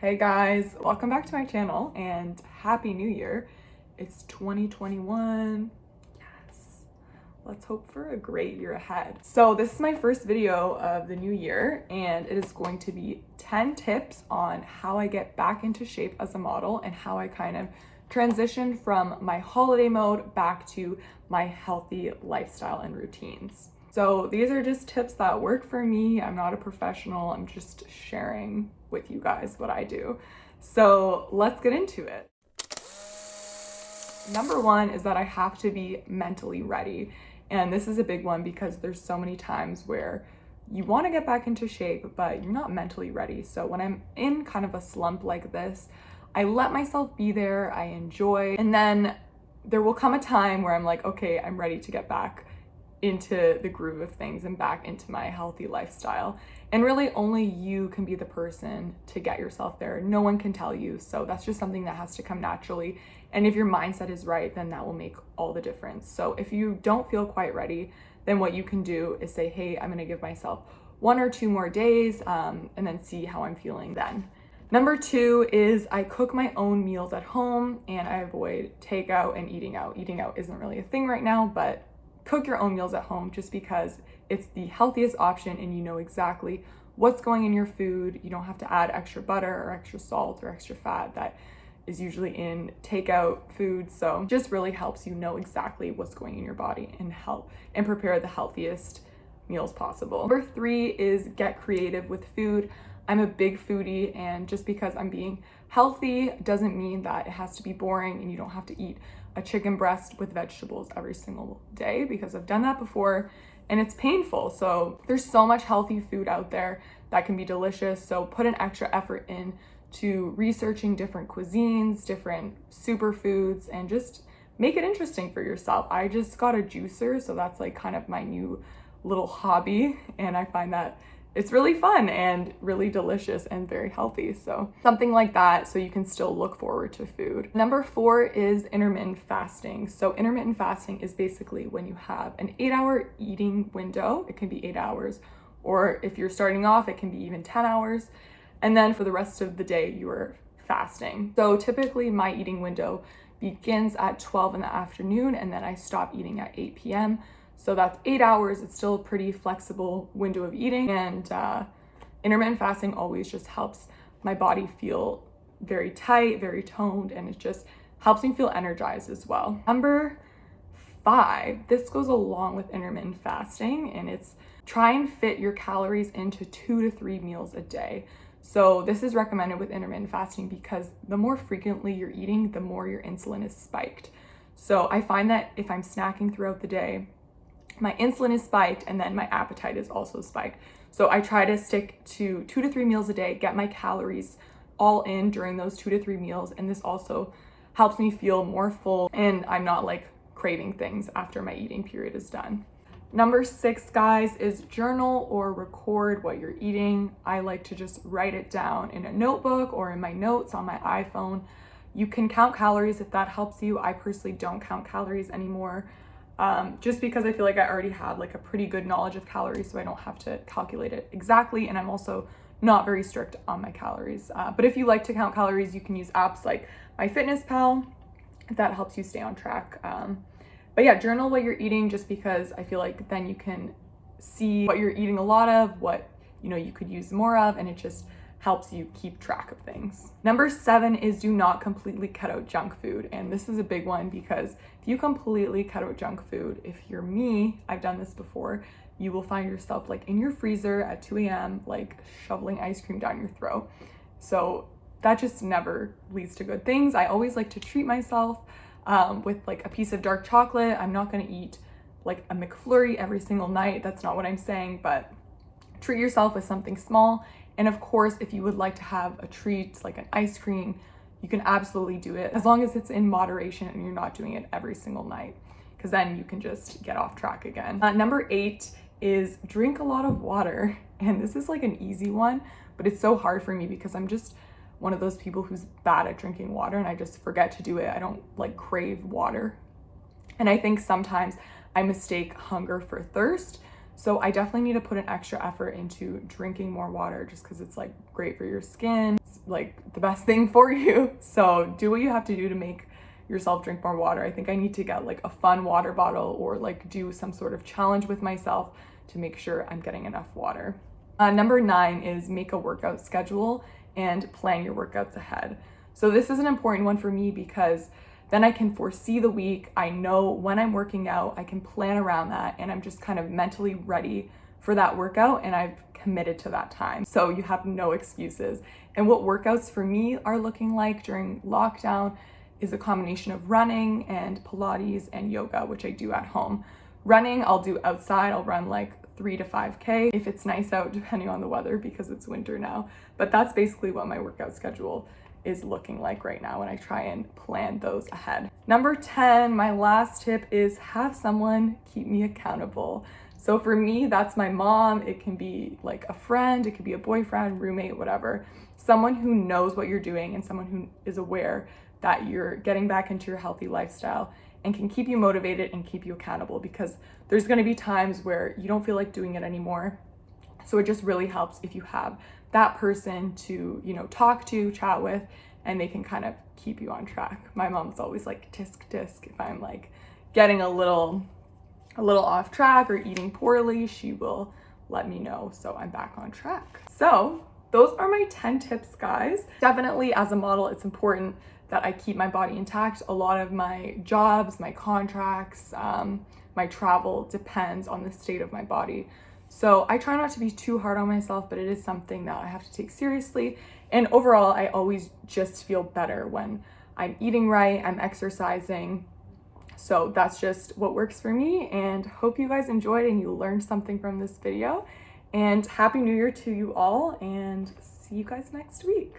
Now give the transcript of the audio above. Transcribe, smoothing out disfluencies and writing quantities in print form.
Hey guys, welcome back to my channel and Happy New Year. It's 2021. Yes, let's hope for a great year ahead. So this is my first video of the new year and it is going to be 10 tips on how I get back into shape as a model and how I kind of transition from my holiday mode back to my healthy lifestyle and routines. So these are just tips that work for me. I'm not a professional. I'm just sharing with you guys what I do. So let's get into it. Number one is that I have to be mentally ready. And this is a big one because there's so many times where you want to get back into shape, but you're not mentally ready. So when I'm in kind of a slump like this, I let myself be there, I enjoy, and then there will come a time where I'm like, okay, I'm ready to get back into the groove of things and back into my healthy lifestyle. And really only you can be the person to get yourself there. No one can tell you. So that's just something that has to come naturally. And if your mindset is right, then that will make all the difference. So if you don't feel quite ready, then what you can do is say, hey, I'm gonna give myself 1 or 2 more days and then see how I'm feeling then. Number 2 is I cook my own meals at home and I avoid takeout and eating out. Eating out isn't really a thing right now, but cook your own meals at home just because it's the healthiest option and you know exactly what's going in your food. You don't have to add extra butter or extra salt or extra fat that is usually in takeout food. So just really helps you know exactly what's going in your body and help and prepare the healthiest meals possible. Number 3 is get creative with food. I'm a big foodie, and just because I'm being healthy doesn't mean that it has to be boring and you don't have to eat a chicken breast with vegetables every single day, because I've done that before and it's painful. So there's so much healthy food out there that can be delicious. So put an extra effort in to researching different cuisines, different superfoods, and just make it interesting for yourself. I just got a juicer, so that's like kind of my new little hobby, and I find that it's really fun and really delicious and very healthy. So something like that so you can still look forward to food. Number 4 is intermittent fasting. So intermittent fasting is basically when you have an 8-hour eating window. It can be 8 hours, or if you're starting off, it can be even 10 hours. And then for the rest of the day, you are fasting. So typically my eating window begins at 12 in the afternoon and then I stop eating at 8 p.m. So that's 8 hours. It's still a pretty flexible window of eating, and intermittent fasting always just helps my body feel very tight, very toned, and it just helps me feel energized as well. Number 5, this goes along with intermittent fasting, and it's try and fit your calories into 2 to 3 meals a day. So this is recommended with intermittent fasting because the more frequently you're eating, the more your insulin is spiked. So I find that if I'm snacking throughout the day, my insulin is spiked and then my appetite is also spiked. So I try to stick to 2 to 3 meals a day, get my calories all in during those 2 to 3 meals. And this also helps me feel more full and I'm not like craving things after my eating period is done. Number 6, guys, is journal or record what you're eating. I like to just write it down in a notebook or in my notes on my iPhone. You can count calories if that helps you. I personally don't count calories anymore. Just because I feel like I already have like a pretty good knowledge of calories, so I don't have to calculate it exactly. And I'm also not very strict on my calories. But if you like to count calories, you can use apps like MyFitnessPal. That helps you stay on track. But yeah, journal what you're eating just because I feel like then you can see what you're eating a lot of, what you could use more of, and it just helps you keep track of things. Number 7 is do not completely cut out junk food. And this is a big one because if you completely cut out junk food, if you're me, I've done this before, you will find yourself like in your freezer at 2 a.m. like shoveling ice cream down your throat. So that just never leads to good things. I always like to treat myself with like a piece of dark chocolate. I'm not gonna eat like a McFlurry every single night. That's not what I'm saying, but treat yourself with something small. And of course, if you would like to have a treat like an ice cream, you can absolutely do it as long as it's in moderation and you're not doing it every single night, because then you can just get off track again. Number 8 is drink a lot of water. And this is like an easy one, but it's so hard for me because I'm just one of those people who's bad at drinking water and I just forget to do it. I don't like crave water. And I think sometimes I mistake hunger for thirst. So I definitely need to put an extra effort into drinking more water just because it's like great for your skin. It's like the best thing for you. So do what you have to do to make yourself drink more water. I think I need to get like a fun water bottle or like do some sort of challenge with myself to make sure I'm getting enough water. Number 9 is make a workout schedule and plan your workouts ahead. So this is an important one for me because then I can foresee the week. I know when I'm working out, I can plan around that, and I'm just kind of mentally ready for that workout, and I've committed to that time. So you have no excuses. And what workouts for me are looking like during lockdown is a combination of running and Pilates and yoga, which I do at home. Running, I'll do outside. I'll run like 3 to 5K if it's nice out, depending on the weather because it's winter now. But that's basically what my workout schedule is looking like right now, and I try and plan those ahead. Number 10, my last tip is have someone keep me accountable. So for me, that's my mom. It can be like a friend, it could be a boyfriend, roommate, whatever. Someone who knows what you're doing and someone who is aware that you're getting back into your healthy lifestyle and can keep you motivated and keep you accountable, because there's going to be times where you don't feel like doing it anymore. So it just really helps if you have that person to, talk to, chat with, and they can kind of keep you on track. My mom's always like tisk tisk. If I'm like getting a little off track or eating poorly, she will let me know so I'm back on track. So those are my 10 tips, guys. Definitely as a model, it's important that I keep my body intact. A lot of my jobs, my contracts, my travel depends on the state of my body. So I try not to be too hard on myself, but it is something that I have to take seriously. And overall, I always just feel better when I'm eating right, I'm exercising. So that's just what works for me, and hope you guys enjoyed and you learned something from this video. And Happy New Year to you all, and see you guys next week.